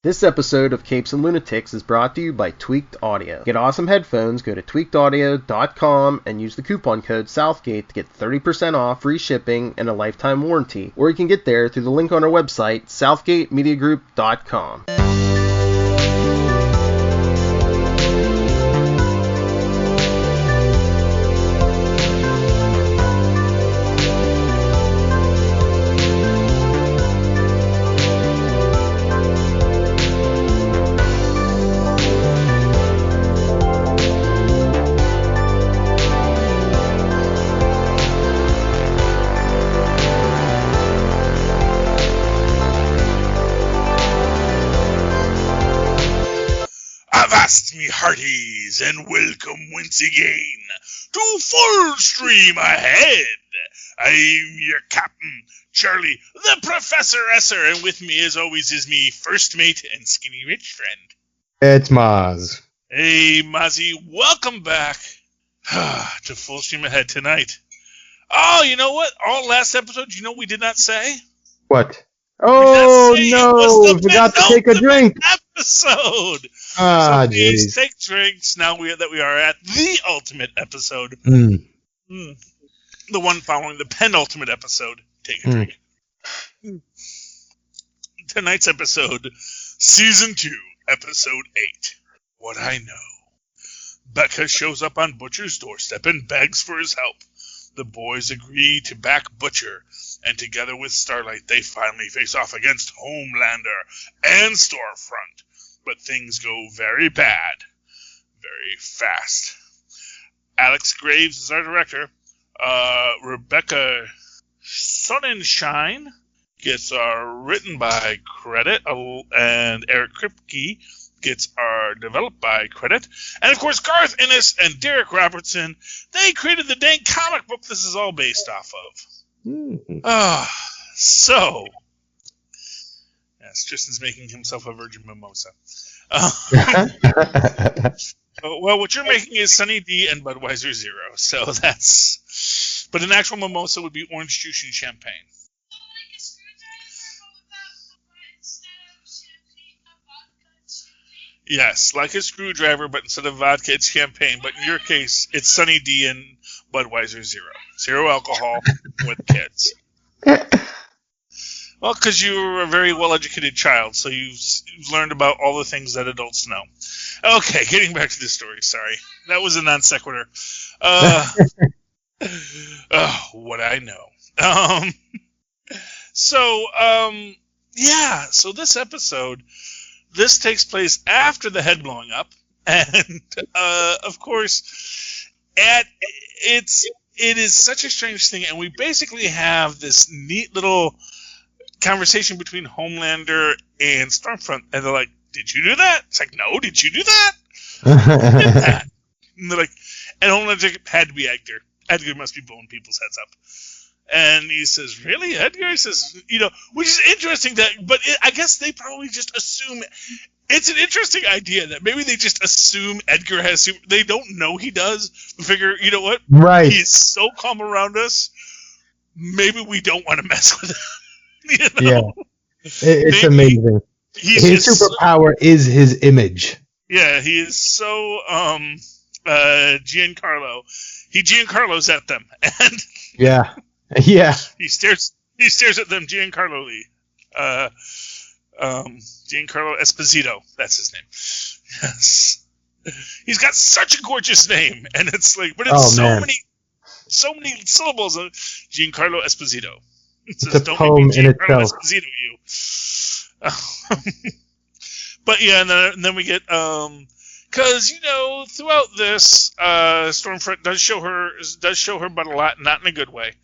This episode of Capes and Lunatics is brought to you by Tweaked Audio. Get awesome headphones, go to tweakedaudio.com and use the coupon code Southgate to get 30% off, free shipping, and a lifetime warranty. Or you can get there through the link on our website, southgatemediagroup.com. Me hearties, and welcome once again to Full Stream Ahead. I'm your captain, Charlie, the Professor Esser, and with me, as always, is me first mate and skinny rich friend. It's Mozz. Hey, Mozzie, welcome back to Full Stream Ahead tonight. Oh, you know what? All last episode, you know what we did not say? What? Oh, no, we forgot to take a drink. Episode. Ah, so please jeez. take drinks now that we are at the ultimate episode. Mm. The one following the penultimate episode. Take a drink. Tonight's episode, Season 2, Episode 8. What I Know. Becca shows up on Butcher's doorstep and begs for his help. The boys agree to back Butcher, and together with Starlight, they finally face off against Homelander and Stormfront. But things go very bad, very fast. Alex Graves is our director. Rebecca Sonnenschein gets our written by credit, and Eric Kripke gets our developed by credit. And, of course, Garth Ennis and Derek Robertson, they created the dang comic book this is all based off of. So, yes, Tristan's making himself a virgin mimosa. Well, what you're making is Sunny D and Budweiser Zero, so that's... But an actual mimosa would be orange juice and champagne. Yes, like a screwdriver, but instead of vodka, it's champagne. But in your case, it's Sunny D and Budweiser Zero. Zero alcohol with kids. Well, because you were a very well-educated child, so you've learned about all the things that adults know. Okay, getting back to the story. Sorry. That was a non sequitur. What I know. So this episode, this takes place after the head blowing up, and of course, it is such a strange thing, and we basically have this neat little conversation between Homelander and Stormfront, and they're like, "Did you do that?" It's like, "No, did you do that?" Who did that? And they're like, and Homelander had to be Edgar. Edgar must be blowing people's heads up. And he says, "Really, Edgar?" He says, which is interesting but I guess they probably just assume it's an interesting idea that maybe they just assume Edgar has they don't know he does. We figure, you know what? Right. He's so calm around us. Maybe we don't want to mess with him. Yeah. It's amazing. His superpower is his image. Yeah, he is so Giancarlo. He Giancarlo's at them, and yeah. he stares at them Giancarlo-ly. Giancarlo Esposito, that's his name. Yes. He's got such a gorgeous name, and it's like, but it's so many syllables of Giancarlo Esposito. It's a poem in itself. Esposito, you. But yeah, and then we get because throughout this, Stormfront does show her butt a lot, not in a good way.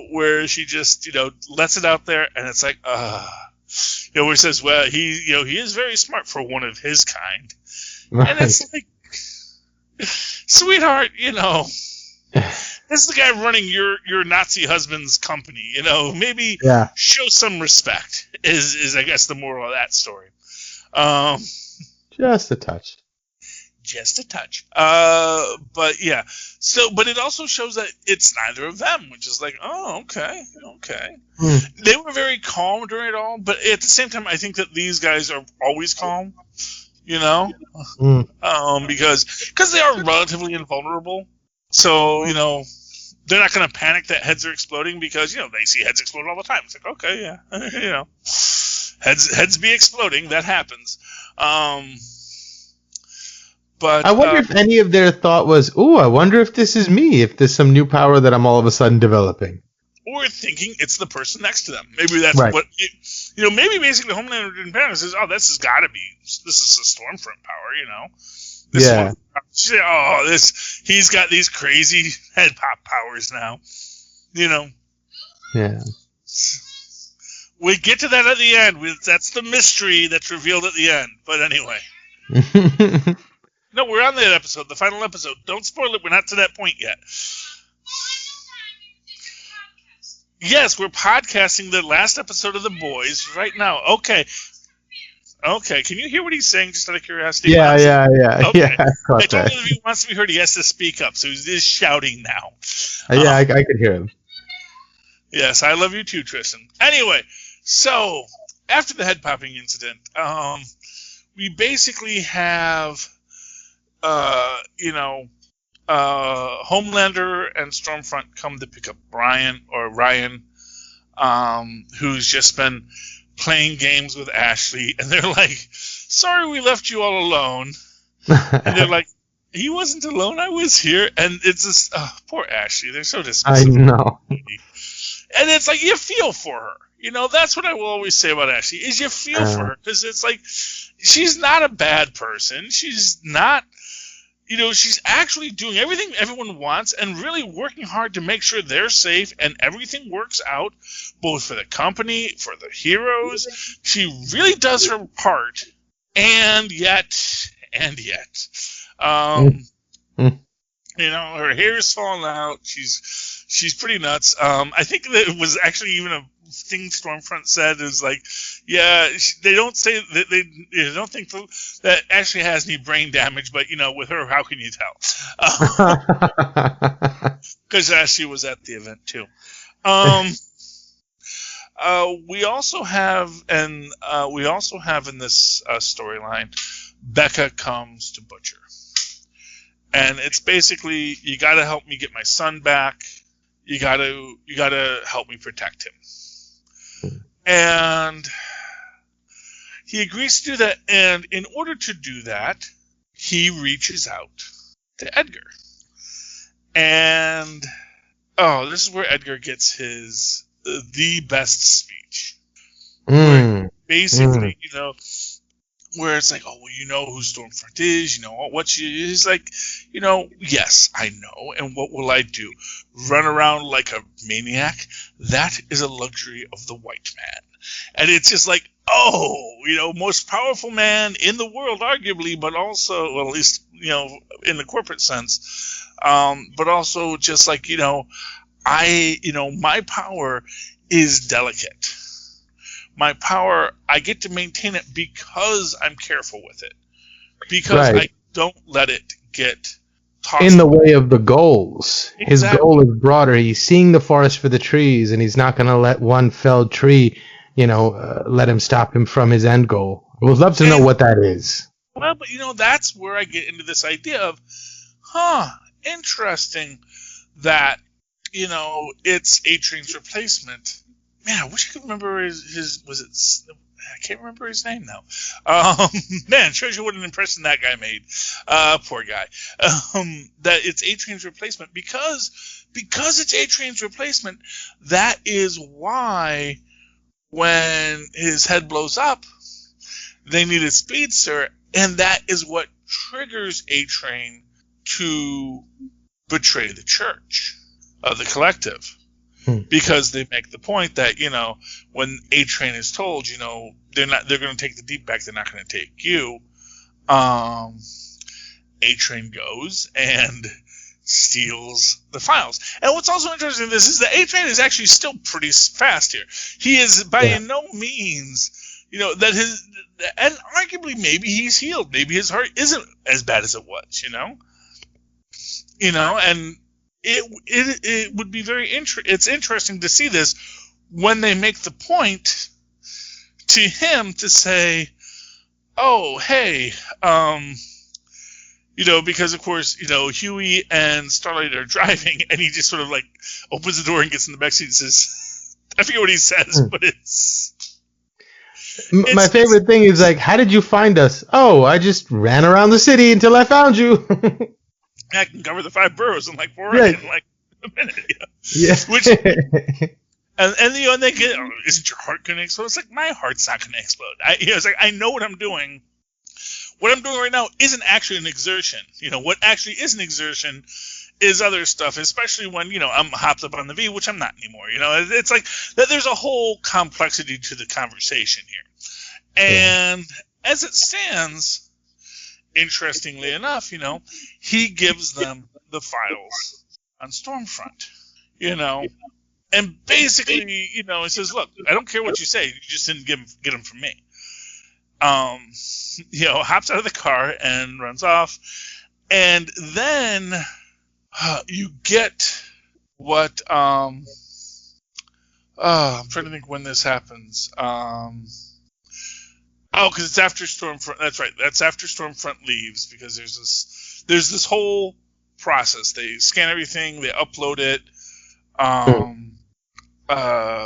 Where she just lets it out there, and it's like where it says, well, he is very smart for one of his kind, right. And it's like, sweetheart, this is the guy running your Nazi husband's company. Maybe show some respect. Is I guess the moral of that story. Just a touch. Just a touch. But yeah. So, but it also shows that it's neither of them, which is like, oh, okay. They were very calm during it all, but at the same time, I think that these guys are always calm, because they are relatively invulnerable. So, they're not going to panic that heads are exploding because, they see heads explode all the time. It's like, okay, yeah, heads be exploding. That happens. But I wonder if any of their thought was, ooh, I wonder if this is me, if there's some new power that I'm all of a sudden developing. Or thinking it's the person next to them. Maybe that's right. what, maybe basically Homelander didn't panic and says, oh, this has got to be, this is a Stormfront power, This yeah. He's got these crazy head pop powers now, Yeah. We get to that at the end. That's the mystery that's revealed at the end. But anyway. No, we're on that episode, the final episode. Don't spoil it. We're not to that point yet. Yes, we're podcasting the last episode of The Boys right now. Okay. Can you hear what he's saying, just out of curiosity? Yeah. Okay. Yeah, I told him if he wants to be heard, he has to speak up, so he's shouting now. I could hear him. Yes, I love you too, Tristan. Anyway, so, after the head-popping incident, we basically have, Homelander and Stormfront come to pick up Ryan, who's just been playing games with Ashley, and they're like, sorry we left you all alone. And they're like, he wasn't alone, I was here. And it's just, poor Ashley, they're so dismissive. I know. And it's like, you feel for her. That's what I will always say about Ashley, is you feel for her, because it's like, she's not a bad person. She's not, she's actually doing everything everyone wants and really working hard to make sure they're safe and everything works out, both for the company, for the heroes. She really does her part, and yet, her hair's falling out. She's pretty nuts. I think that it was actually even a thing Stormfront said is like, yeah, they don't say that they don't think that Ashley has any brain damage, but with her, how can you tell? Because Ashley was at the event too. We also have in this storyline, Becca comes to Butcher, and it's basically, you got to help me get my son back. You got to help me protect him. And he agrees to do that, and in order to do that, he reaches out to Edgar. And this is where Edgar gets the best speech. Where basically, where it's like, oh, well, you know who Stormfront is, he's like, yes, I know, and what will I do? Run around like a maniac? That is a luxury of the white man. And it's just like, most powerful man in the world, arguably, but also, well, at least, in the corporate sense, but also just like, my power is delicate. My power, I get to maintain it because I'm careful with it. Because I don't let it get tossed in the way of the goals. Exactly. His goal is broader. He's seeing the forest for the trees, and he's not going to let one felled tree, let him stop him from his end goal. I would love to know what that is. Well, but that's where I get into this idea of, interesting that, it's A-Train's replacement. Man, I wish I could remember his I can't remember his name now. Man, shows you what an impression that guy made. Poor guy. That it's A-Train's replacement because it's A-Train's replacement. That is why when his head blows up, they need a speedster, and that is what triggers A-Train to betray the church, the collective. Because they make the point that, when A-Train is told, they're going to take the deep back, they're not going to take you. A-Train goes and steals the files. And what's also interesting in this is that A-Train is actually still pretty fast here. He is by no means, that and arguably maybe he's healed. Maybe his heart isn't as bad as it was, and it would be it's interesting to see this when they make the point to him to say, oh, hey, because of course, Huey and Starlight are driving, and he just sort of like opens the door and gets in the backseat and says, I forget what he says, but it's my favorite thing is like, how did you find us? Oh, I just ran around the city until I found you. I can cover the 5 boroughs in like 4 right. in like a minute. Yeah. Which and they get, oh, isn't your heart going to explode? It's like, my heart's not going to explode. It's like, I know what I'm doing. What I'm doing right now isn't actually an exertion. What actually is an exertion is other stuff, especially when, I'm hopped up on the V, which I'm not anymore. It's like that there's a whole complexity to the conversation here. And as it stands, interestingly enough, he gives them the files on Stormfront, and basically, he says, look, I don't care what you say. You just didn't get them from me. Hops out of the car and runs off. And then you get what, I'm trying to think when this happens. Because it's after Stormfront. That's right. That's after Stormfront leaves, because there's this whole process. They scan everything, they upload it,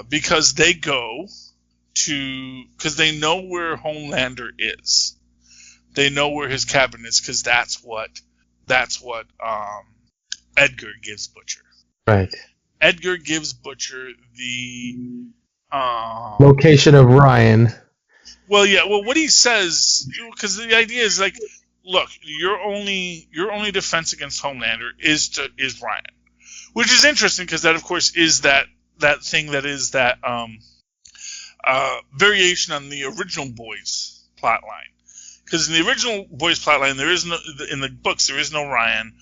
because they go because they know where Homelander is. They know where his cabin is, because that's what Edgar gives Butcher. Right. Edgar gives Butcher the location of Ryan. Well, yeah. Well, what he says, because the idea is like, look, your only defense against Homelander is Ryan, which is interesting because that, of course, is that thing that is that variation on the original Boys plotline. Because in the original Boys plotline, there is no, in the books, there is no Ryan,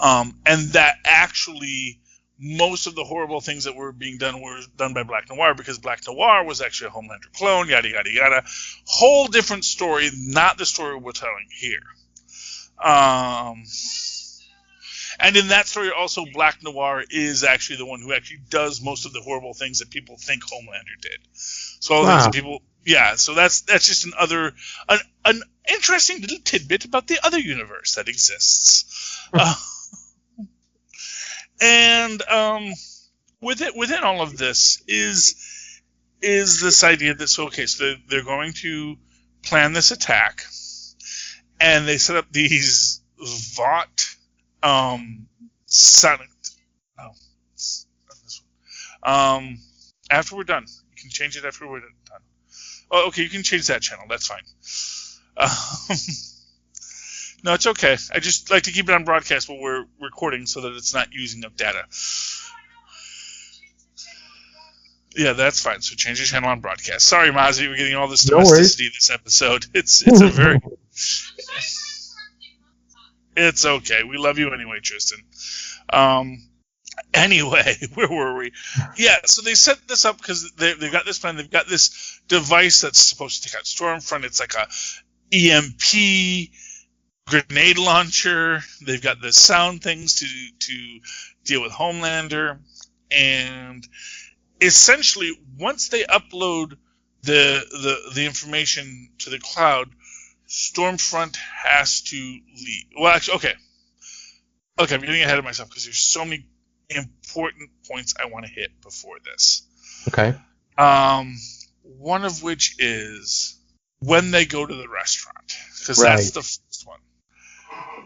and that actually most of the horrible things that were being done were done by Black Noir, because Black Noir was actually a Homelander clone, yada, yada, yada. Whole different story, not the story we're telling here. And in that story also, Black Noir is actually the one who actually does most of the horrible things that people think Homelander did. So all the things that people... Yeah, so that's just an interesting little tidbit about the other universe that exists. And within all of this is this idea that, so they're going to plan this attack, and they set up these Vought sonic. Oh, it's not this one. After we're done, you can change it after we're done. Oh, okay, you can change that channel. That's fine. No, it's okay. I just like to keep it on broadcast while we're recording so that it's not using up data. Yeah, that's fine. So change the channel on broadcast. Sorry, Mozzie, we're getting all this domesticity this episode. It's a very... It's okay. We love you anyway, Tristan. Anyway, where were we? Yeah, so they set this up because they've got this plan. They've got this device that's supposed to take out Stormfront. It's like a EMP grenade launcher. They've got the sound things to deal with Homelander. And essentially, once they upload the information to the cloud, Stormfront has to leave. Well, actually, okay, I'm getting ahead of myself because there's so many important points I want to hit before this. Okay. One of which is when they go to the restaurant, because right. That's the first one.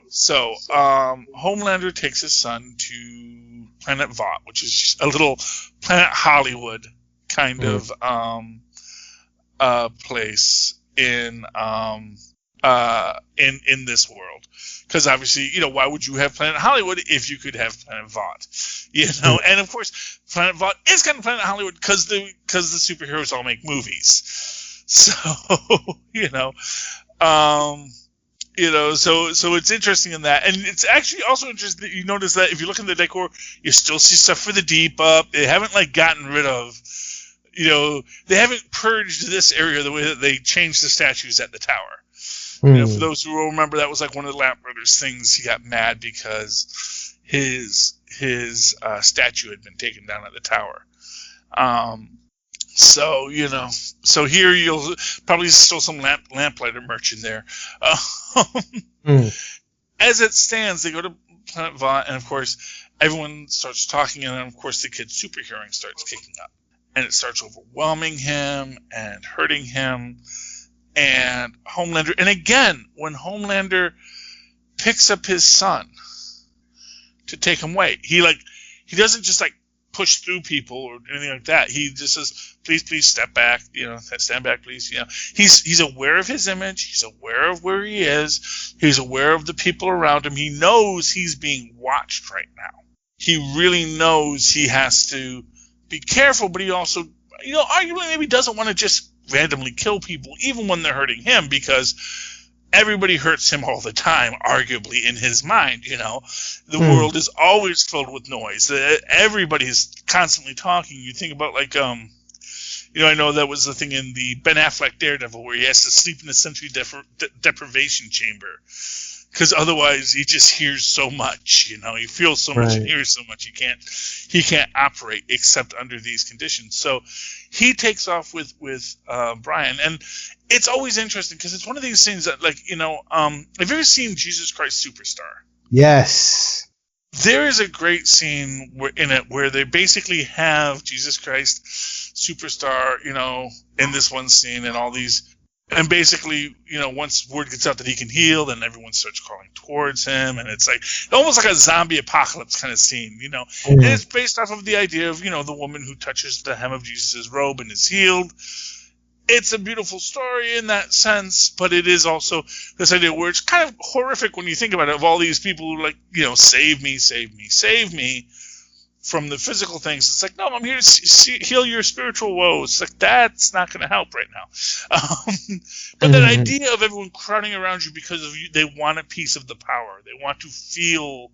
So, Homelander takes his son to Planet Vought, which is a little Planet Hollywood kind of place in this world. Because obviously, why would you have Planet Hollywood if you could have Planet Vought? And of course, Planet Vought is kind of Planet Hollywood because the superheroes all make movies. So, so it's interesting in that. And it's actually also interesting that you notice that if you look in the decor, you still see stuff for the Deep Up. They haven't, gotten rid of, they haven't purged this area the way that they changed the statues at the tower. For those who remember, that was like one of the Lamp Brothers things. He got mad because his statue had been taken down at the tower. So here you'll probably still some lamplighter merch in there. As it stands, they go to Planet Vaught, and of course, everyone starts talking, and then of course the kid's super hearing starts kicking up, and it starts overwhelming him and hurting him. And Homelander, and again, when Homelander picks up his son to take him away, he doesn't just push through people or anything like that. He just says, please step back, stand back, please. He's aware of his image. He's aware of where he is. He's aware of the people around him. He knows he's being watched right now. He really knows he has to be careful, but he also, arguably maybe doesn't want to just randomly kill people, even when they're hurting him, because everybody hurts him all the time, arguably, in his mind. The world is always filled with noise. Everybody's constantly talking. You think about, I know that was the thing in the Ben Affleck Daredevil where he has to sleep in the sensory deprivation chamber, because otherwise he just hears so much. He feels so much and hears so much. He can't operate except under these conditions. So he takes off with Brian, and it's always interesting because it's one of these things that, have you ever seen Jesus Christ Superstar? Yes. There is a great scene where they basically have Jesus Christ Superstar, in this one scene, and all these. And basically, once word gets out that he can heal, then everyone starts crawling towards him, and it's almost like a zombie apocalypse kind of scene, And it's based off of the idea of, the woman who touches the hem of Jesus' robe and is healed. It's a beautiful story in that sense, but it is also this idea where it's kind of horrific when you think about it, of all these people who save me, save me, save me from the physical things. It's no, I'm here to heal your spiritual woes. That's not going to help right now. But that idea of everyone crowding around you because of you, they want a piece of the power. They want to feel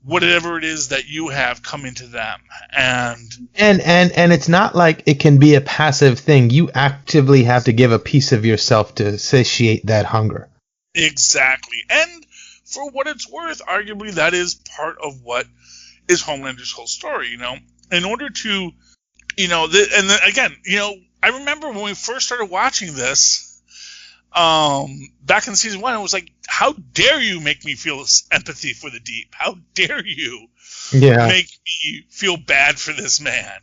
whatever it is that you have come into them. And it's not like it can be a passive thing. You actively have to give a piece of yourself to satiate that hunger. Exactly. And for what it's worth, arguably that is part of what is Homelander's whole story, in order to, again, I remember when we first started watching this, back in season 1, it was how dare you make me feel empathy for the Deep? How dare you make me feel bad for this man?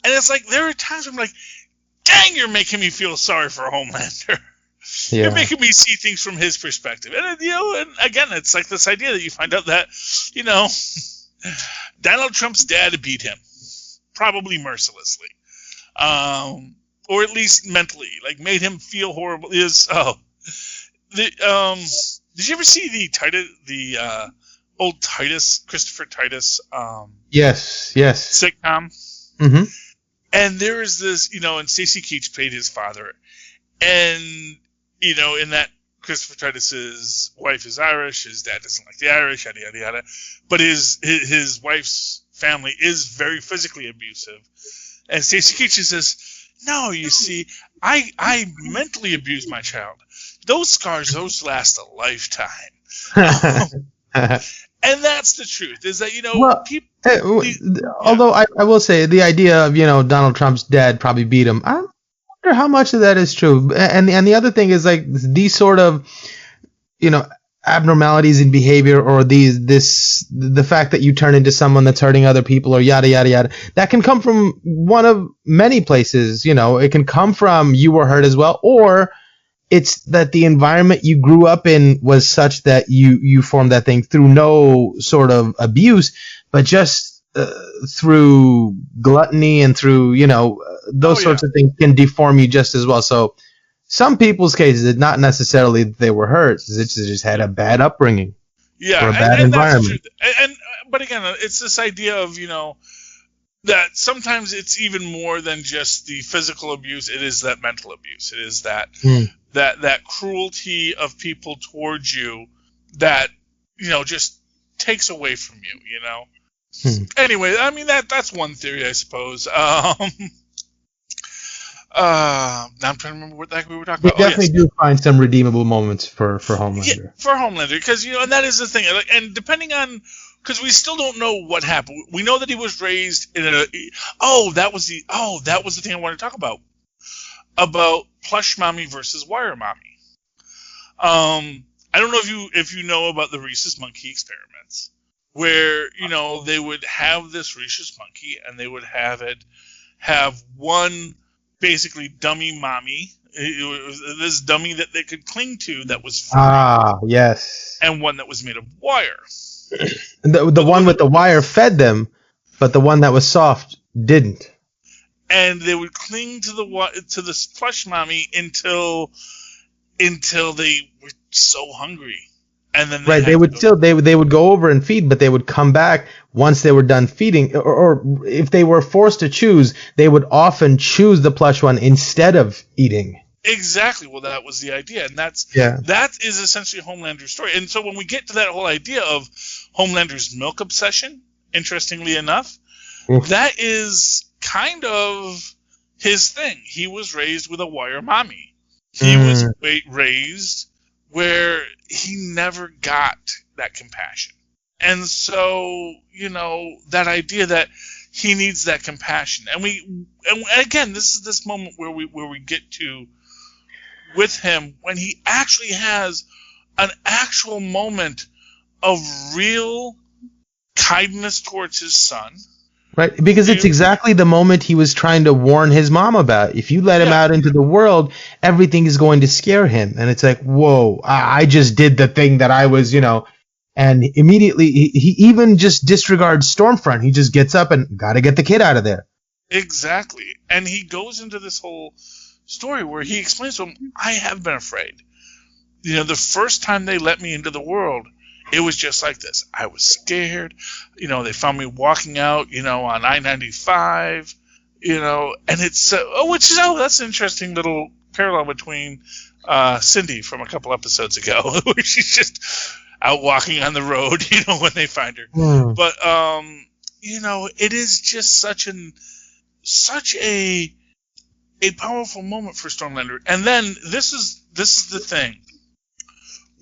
And it's there are times where I'm dang, you're making me feel sorry for Homelander. Yeah. You're making me see things from his perspective. And, and again, it's this idea that you find out that, Donald Trump's dad beat him, probably mercilessly, or at least mentally, made him feel horrible. Did you ever see the old Christopher Titus? Yes. Sitcom. Mm-hmm. And there is this, and Stacey Keach played his father, and in that. Christopher Titus's wife is Irish. His dad doesn't like the Irish, yada yada yada. But his wife's family is very physically abusive. And Stacey Keach says, "No, you see, I mentally abused my child. Those scars, those last a lifetime." And that's the truth. Is that people? Although I will say the idea of Donald Trump's dad probably beat him. I wonder how much of that is true. And the other thing is these sort of abnormalities in behavior, or the fact that you turn into someone that's hurting other people, or yada yada yada, that can come from one of many places. It can come from you were hurt as well, or it's that the environment you grew up in was such that you formed that thing through no sort of abuse, but just through gluttony and through those sorts of things can deform you just as well. So some people's cases, it's not necessarily that they were hurt; it's just had a bad upbringing, or a bad environment. But again, it's this idea of that sometimes it's even more than just the physical abuse. It is that mental abuse. It is that that cruelty of people towards you that just takes away from you. Anyway, I mean that's one theory, I suppose. Now I'm trying to remember what the heck we were talking They about. Oh, definitely yes. do find some redeemable moments for Yeah, Homelander. for Homelander, because and that is the thing. And depending on, because we still don't know what happened. We know that he was raised in a. That was the thing I wanted to talk about plush mommy versus wire mommy. I don't know if you know about the rhesus monkey experiments, where they would have this rhesus monkey and they would have one basically dummy mommy. It was this dummy that they could cling to that was free. Ah, yes. And one that was made of wire. The one with the wire fed them, but the one that was soft didn't. And they would cling to this plush mommy until they were so hungry. And then they would go over and feed, but they would come back once they were done feeding, or if they were forced to choose, they would often choose the plush one instead of eating. Exactly. Well, that was the idea, and that is essentially Homelander's story. And so when we get to that whole idea of Homelander's milk obsession, interestingly enough, that is kind of his thing. He was raised with a wire mommy. He was raised where he never got that compassion. And so, that idea that he needs that compassion. And again, this is this moment where we get to with him when he actually has an actual moment of real kindness towards his son. Right, because it's exactly the moment he was trying to warn his mom about. If you let him out into the world, everything is going to scare him. And it's like, whoa, I just did the thing that I was, and immediately he even just disregards Stormfront. He just gets up and got to get the kid out of there. Exactly. And he goes into this whole story where he explains to him, I have been afraid. The first time they let me into the world, it was just like this. I was scared. They found me walking out, on I-95, and it's, that's an interesting little parallel between Cindy from a couple episodes ago, where she's just out walking on the road, when they find her. But, it is just such a powerful moment for Stormlander. And then this is the thing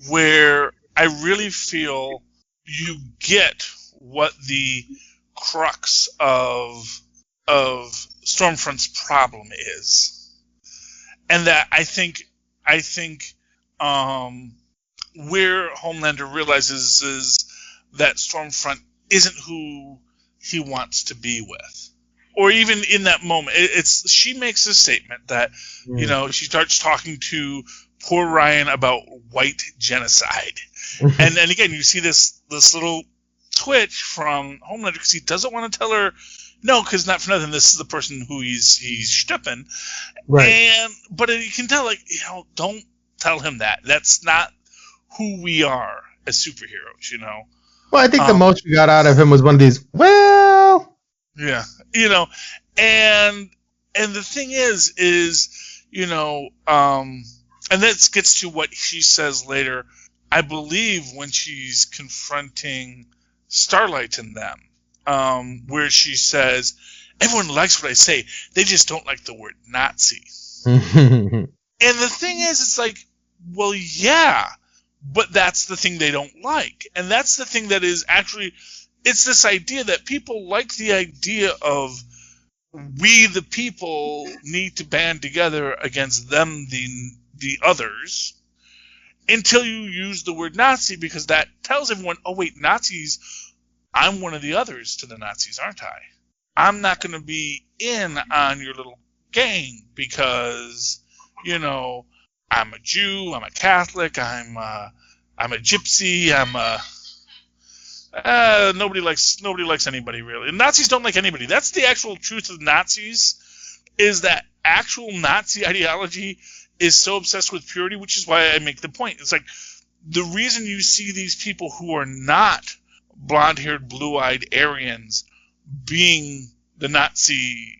where I really feel you get what the crux of Stormfront's problem is, and that I think where Homelander realizes is that Stormfront isn't who he wants to be with, or even in that moment, she makes a statement that she starts talking to poor Ryan about white genocide. And then again, you see this little twitch from Homelander because he doesn't want to tell her no, because not for nothing, this is the person who he's shtipping. Right. But you can tell, don't tell him that. That's not who we are as superheroes, Well, I think the most we got out of him was one of these, well... Yeah. And the thing is, and that gets to what she says later, I believe, when she's confronting Starlight and them, where she says, everyone likes what I say, they just don't like the word Nazi. And the thing is, it's like, well, yeah, but that's the thing they don't like. And that's the thing that is actually, it's this idea that people like the idea of we, the people, need to band together against them, the others, until you use the word Nazi, because that tells everyone, oh, wait, Nazis, I'm one of the others to the Nazis, aren't I? I'm not going to be in on your little gang because, I'm a Jew, I'm a Catholic, I'm a gypsy, nobody likes anybody, really. And Nazis don't like anybody. That's the actual truth of Nazis, is that actual Nazi ideology is so obsessed with purity, which is why I make the point. It's like the reason you see these people who are not blonde-haired, blue-eyed Aryans being the Nazi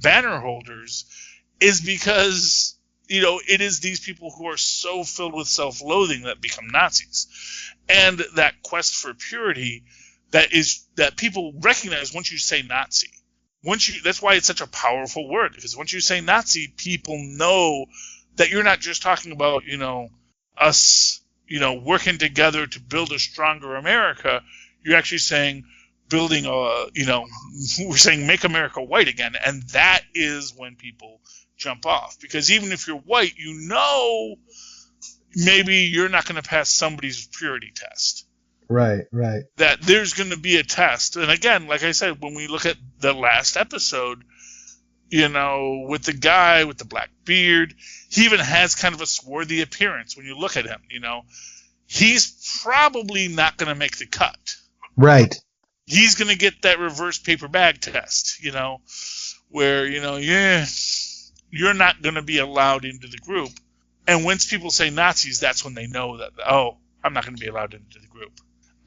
banner holders is because, it is these people who are so filled with self-loathing that become Nazis. And that quest for purity that people recognize once you say Nazi. that's why it's such a powerful word, because once you say Nazi, people know that you're not just talking about, us, working together to build a stronger America. You're actually saying building we're saying make America white again. And that is when people jump off, because even if you're white, maybe you're not going to pass somebody's purity test. Right. That there's going to be a test. And again, like I said, when we look at the last episode, with the guy with the black beard, he even has kind of a swarthy appearance when you look at him, He's probably not going to make the cut. Right. He's going to get that reverse paper bag test, where, you're not going to be allowed into the group. And once people say Nazis, that's when they know that, I'm not going to be allowed into the group.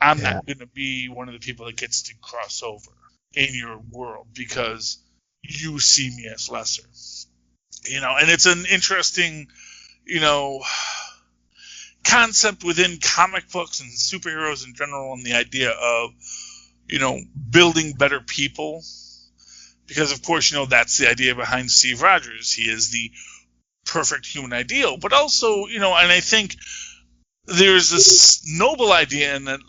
I'm not going to be one of the people that gets to cross over in your world because you see me as lesser. And it's an interesting, concept within comic books and superheroes in general, and the idea of, building better people. Because, of course, that's the idea behind Steve Rogers. He is the perfect human ideal. But also, and I think there's this noble idea in that,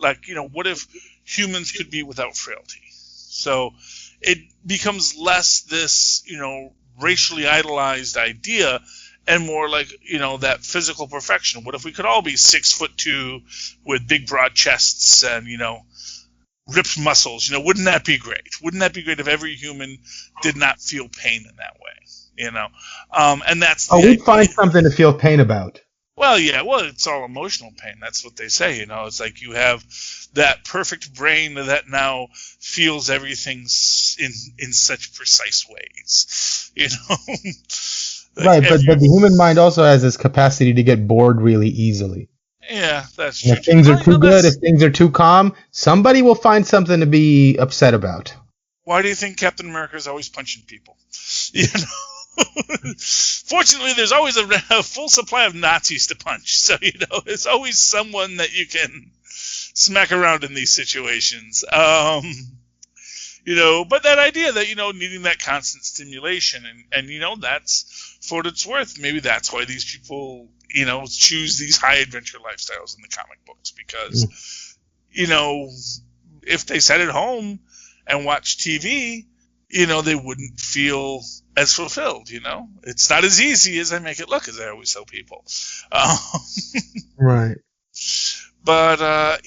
what if humans could be without frailty? So it becomes less this, racially idolized idea and more like, that physical perfection. What if we could all be 6'2" with big broad chests and, ripped muscles? Wouldn't that be great? Wouldn't that be great if every human did not feel pain in that way? And that's we'd find something to feel pain about. Well, yeah, it's all emotional pain. That's what they say, It's like you have that perfect brain that now feels everything in such precise ways, Right, but the human mind also has this capacity to get bored really easily. Yeah, that's true. If things are too good, if things are too calm, somebody will find something to be upset about. Why do you think Captain America is always punching people? Fortunately, there's always a full supply of Nazis to punch. So, it's always someone that you can smack around in these situations. But that idea that, needing that constant stimulation and that's for what it's worth. Maybe that's why these people, choose these high adventure lifestyles in the comic books, because, if they sat at home and watched TV, they wouldn't feel as fulfilled, It's not as easy as I make it look, as I always tell people. Right. But,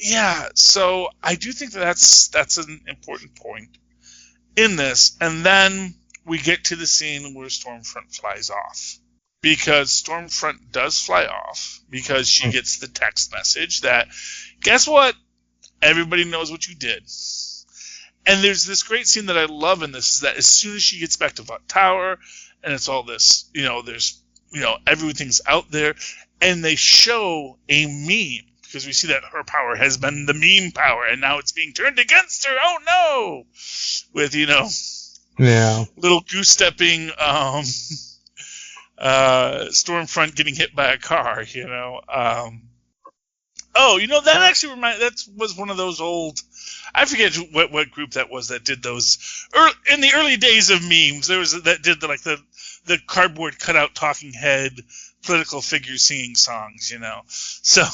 so I do think that's an important point in this. And then we get to the scene where Stormfront flies off. Because Stormfront does fly off, because she gets the text message that, guess what? Everybody knows what you did. And there's this great scene that I love in this, is that as soon as she gets back to Vought Tower, and it's all this, there's, everything's out there, and they show a meme, because we see that her power has been the meme power, and now it's being turned against her. Oh no! With, little goose-stepping, Stormfront getting hit by a car, that actually that was one of those old, I forget what group that was that did those in the early days of memes. There was that did the cardboard cutout talking head political figures singing songs, So,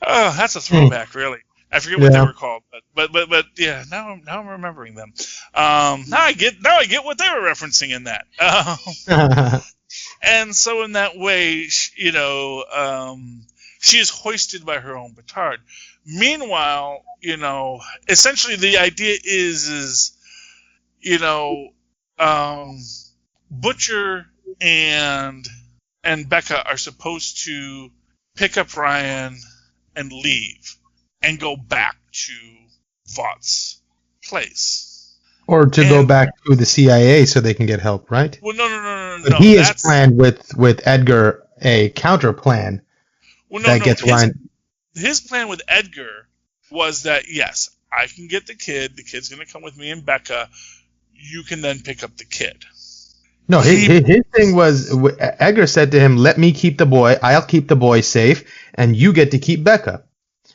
that's a throwback, really. I forget what they were called, but yeah, now I'm remembering them. Now I get what they were referencing in that. And so in that way, she is hoisted by her own petard. Meanwhile, essentially the idea is Butcher and Becca are supposed to pick up Ryan and leave and go back to Vaught's place. Or to go back to the CIA so they can get help, right? Well, no. But he has planned with Edgar a counter plan gets Ryan. His plan with Edgar was that, yes, I can get the kid. The kid's going to come with me and Becca. You can then pick up the kid. No, his thing was, Edgar said to him, let me keep the boy. I'll keep the boy safe, and you get to keep Becca.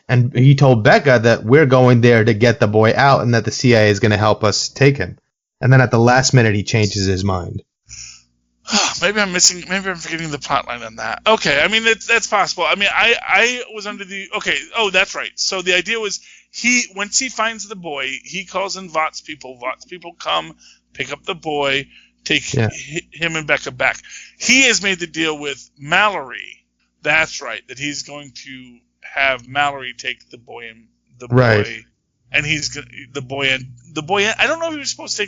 And he told Becca that we're going there to get the boy out and that the CIA is going to help us take him. and then at the last minute he changes his mind. Maybe I'm forgetting the plot line on that. Okay, I mean that's possible. I mean, I was under the that's right. So the idea was once he finds the boy, he calls in Vought's people. Vought's people come, pick up the boy, take him and Becca back. He has made the deal with Mallory. That's right. That he's going to have Mallory take the boy and and the boy. I don't know if he was supposed to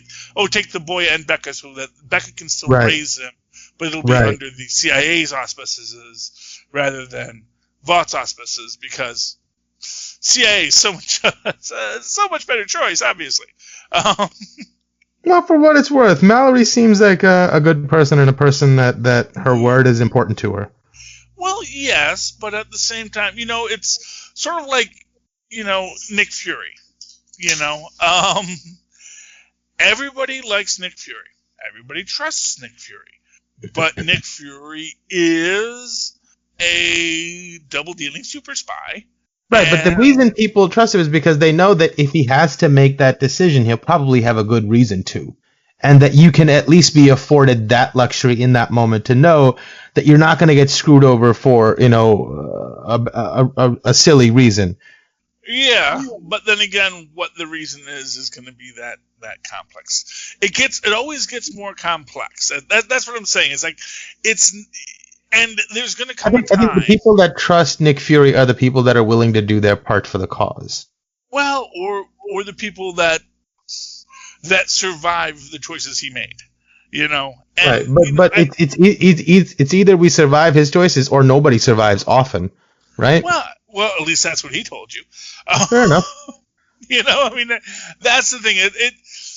take the boy and Becca, so that Becca can still raise him, but it'll be under the CIA's auspices rather than Vought's auspices, because CIA is so much better choice, obviously. Well, for what it's worth, Mallory seems like a good person and a person that her word is important to her. Well, yes, but at the same time, it's sort of like, Nick Fury. Everybody likes Nick Fury. Everybody trusts Nick Fury. But Nick Fury is a double-dealing super spy. Right, but the reason people trust him is because they know that if he has to make that decision, he'll probably have a good reason to. And that you can at least be afforded that luxury in that moment to know that you're not going to get screwed over for, a silly reason. Yeah, but then again, what the reason is going to be that complex. It always gets more complex. That's what I'm saying. It's like and there's going to come a time. I think the people that trust Nick Fury are the people that are willing to do their part for the cause. Well, or the people that survive the choices he made. And, right, but it's either we survive his choices or nobody survives often, right? Well, at least that's what he told you. Fair enough. That's the thing.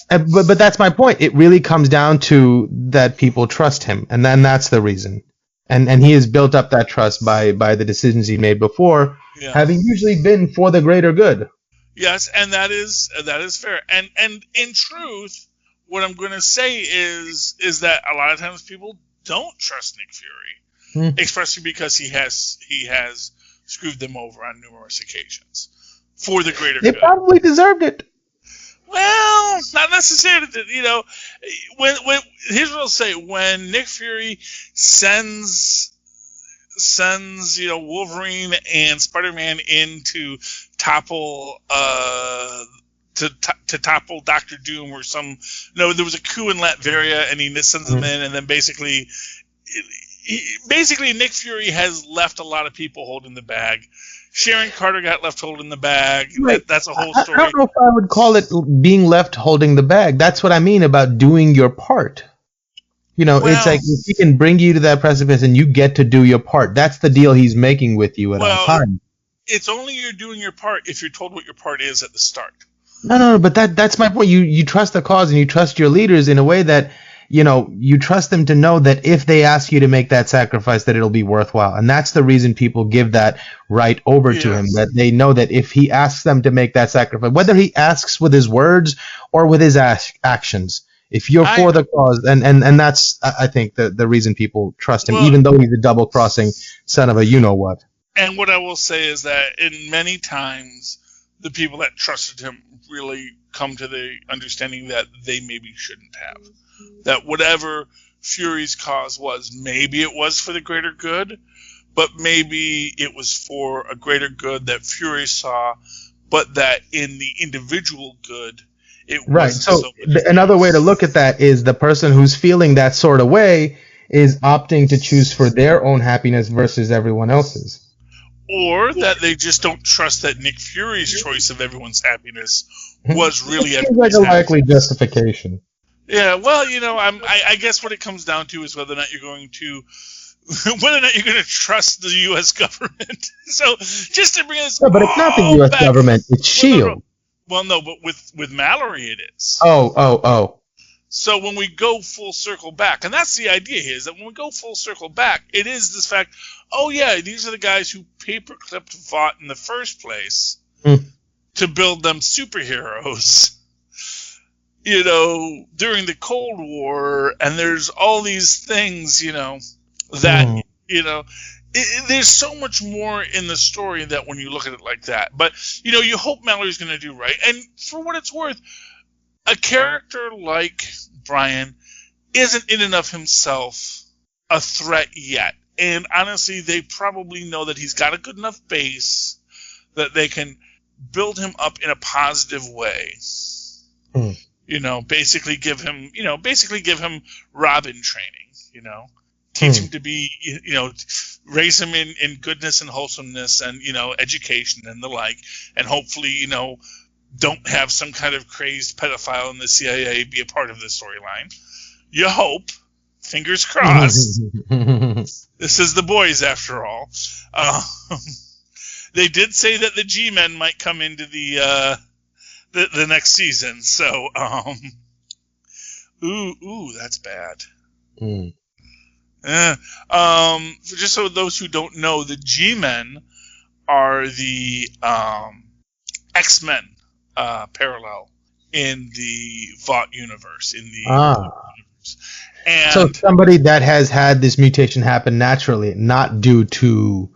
But that's my point. It really comes down to that people trust him, and then that's the reason. And he has built up that trust by the decisions he made before, having usually been for the greater good. Yes, and that is fair. And in truth, what I'm going to say is that a lot of times people don't trust Nick Fury, especially because he has screwed them over on numerous occasions for the greater good. They probably deserved it. Well, not necessarily. When here's what I'll say: when Nick Fury sends Wolverine and Spider-Man in to topple to topple Doctor Doom or there was a coup in Latveria and he sends them in, and then basically Nick Fury has left a lot of people holding the bag. Sharon Carter got left holding the bag. Right. That's a whole story. I don't know if I would call it being left holding the bag. That's what I mean about doing your part. It's like if he can bring you to that precipice and you get to do your part. That's the deal he's making with you at all times. It's only you're doing your part if you're told what your part is at the start. No, but that's my point. You trust the cause and you trust your leaders in a way that you trust them to know that if they ask you to make that sacrifice, that it'll be worthwhile. And that's the reason people give that right over to him, that they know that if he asks them to make that sacrifice, whether he asks with his words or with his actions, if you're for the cause, and that's, I think, the reason people trust him, even though he's a double-crossing son of a you-know-what. And what I will say is that in many times, the people that trusted him really come to the understanding that they maybe shouldn't have. That whatever Fury's cause was, maybe it was for the greater good, but maybe it was for a greater good that Fury saw, but that in the individual good, it wasn't. Right. So another way to look at that is the person who's feeling that sort of way is opting to choose for their own happiness versus everyone else's. Or that they just don't trust that Nick Fury's choice of everyone's happiness was really everyone's like a likely justification. Yeah, well, I guess what it comes down to is whether or not you're going to trust the U.S. government. So just to bring us, but it's not the U.S. government; it's S.H.I.E.L.D. Well, no, but with Mallory, it is. Oh. So when we go full circle back, and that's the idea here, is that when we go full circle back, it is this fact. Oh yeah, these are the guys who paperclipped Vought in the first place to build them superheroes. During the Cold War, and there's all these things, that, there's so much more in the story that when you look at it like that. But, you hope Mallory's going to do right. And for what it's worth, a character like Brian isn't in and of himself a threat yet. And honestly, they probably know that he's got a good enough base that they can build him up in a positive way. Basically give him Robin training, teach him to be, raise him in goodness and wholesomeness and, education and the like. And hopefully, don't have some kind of crazed pedophile in the CIA be a part of this storyline. You hope. Fingers crossed. This is the boys, after all. They did say that the G-Men might come into the next season. So, that's bad. Just so those who don't know, the G-Men are the X-Men parallel in the Vought universe. Universe. And so somebody that has had this mutation happen naturally, not due to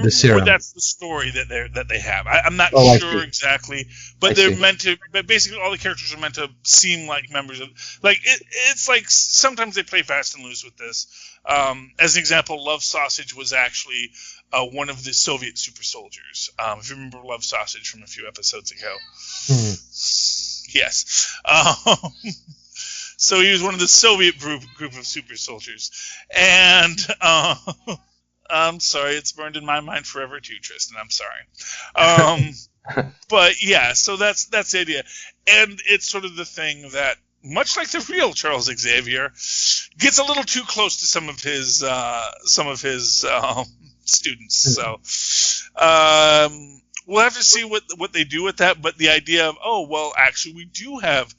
the serum. Or that's the story that they have. I'm not sure exactly, but meant to. But basically, all the characters are meant to seem like members of. Like it's like sometimes they play fast and loose with this. As an example, Love Sausage was actually one of the Soviet super soldiers. If you remember Love Sausage from a few episodes ago. Yes. So he was one of the Soviet group of super soldiers. And I'm sorry, it's burned in my mind forever too, Tristan. I'm sorry. But yeah, so that's the idea. And it's sort of the thing that, much like the real Charles Xavier, gets a little too close to some of his students. So we'll have to see what they do with that. But the idea of, actually we do have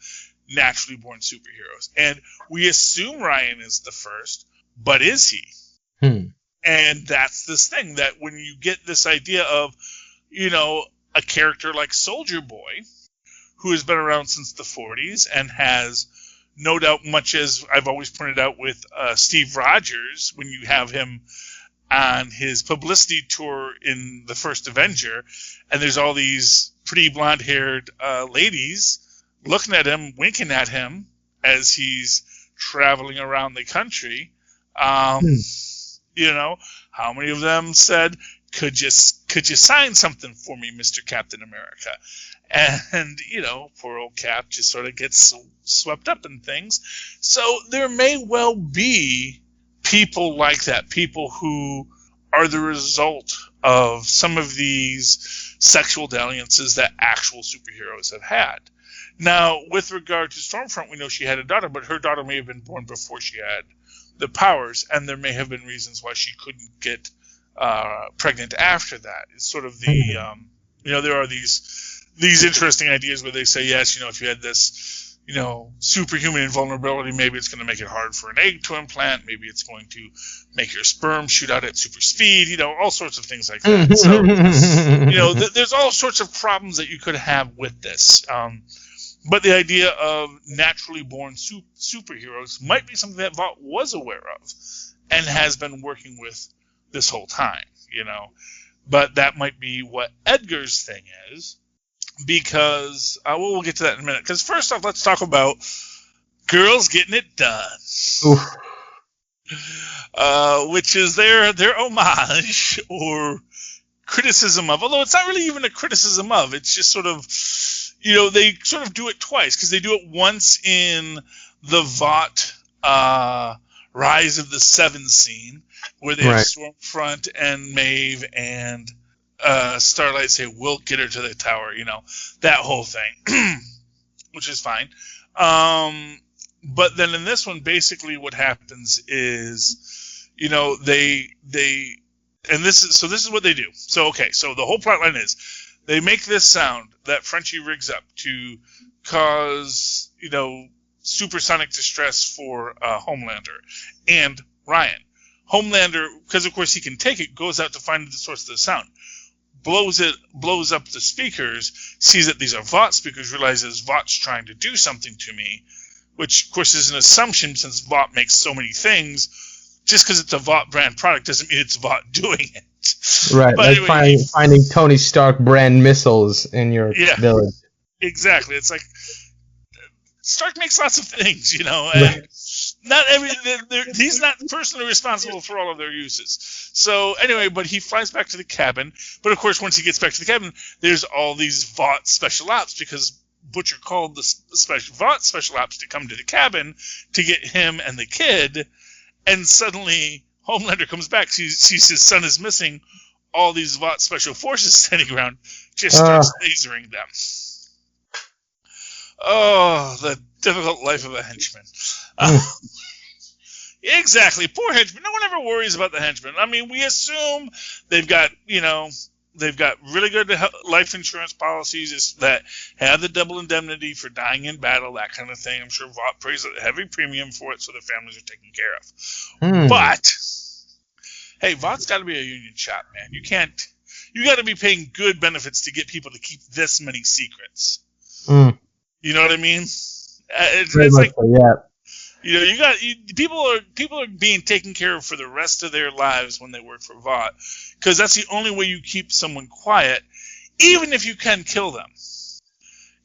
naturally born superheroes, and we assume Ryan is the first, but is he? And that's this thing that when you get this idea of, a character like Soldier Boy, who has been around since the 40s and has no doubt, much as I've always pointed out with Steve Rogers, when you have him on his publicity tour in the first Avenger, and there's all these pretty blonde-haired ladies looking at him, winking at him as he's traveling around the country. How many of them said, could you sign something for me, Mr. Captain America? And, poor old Cap just sort of gets swept up in things. So there may well be people like that, people who are the result of some of these sexual dalliances that actual superheroes have had. Now, with regard to Stormfront, we know she had a daughter, but her daughter may have been born before she had the powers, and there may have been reasons why she couldn't get pregnant after that. It's sort of the, there are these interesting ideas where they say, yes, if you had this, superhuman invulnerability, maybe it's going to make it hard for an egg to implant. Maybe it's going to make your sperm shoot out at super speed, all sorts of things like that. So, there's all sorts of problems that you could have with this. But the idea of naturally born superheroes might be something that Vought was aware of and has been working with this whole time, But that might be what Edgar's thing is, because we'll get to that in a minute. Because first off, let's talk about Girls Getting It Done, which is their homage or criticism of, although it's not really even a criticism of, it's just sort of, they sort of do it twice, because they do it once in the Vought Rise of the Seven scene, where they have Stormfront and Maeve and Starlight say, we'll get her to the tower, that whole thing, which is fine. But then in this one, basically what happens is, they and this is what they do. So, okay, so the whole plot line is, they make this sound that Frenchie rigs up to cause, supersonic distress for Homelander and Ryan. Homelander, because of course he can take it, goes out to find the source of the sound, blows up the speakers, sees that these are Vought speakers, realizes Vaught's trying to do something to me, which of course is an assumption since Vought makes so many things. Just because it's a Vought brand product doesn't mean it's Vought doing it. Right, but like anyway, finding Tony Stark brand missiles in your village. Exactly. It's like Stark makes lots of things, you know, and not every he's not personally responsible for all of their uses. So anyway, but he flies back to the cabin. But of course, once he gets back to the cabin, there's all these Vought special ops because Butcher called the Vought special ops to come to the cabin to get him and the kid. And suddenly, Homelander comes back, sees his son is missing. All these Vought special forces standing around, just starts lasering them. Oh, the difficult life of a henchman. Exactly. Poor henchman. No one ever worries about the henchman. I mean, we assume they've got really good life insurance policies that have the double indemnity for dying in battle, that kind of thing. I'm sure Vought pays a heavy premium for it so their families are taken care of. But, hey, Vaught's got to be a union shop, man. You got to be paying good benefits to get people to keep this many secrets. You know what I mean? It's like, you know, people are being taken care of for the rest of their lives when they work for Vought, because that's the only way you keep someone quiet, even if you can kill them.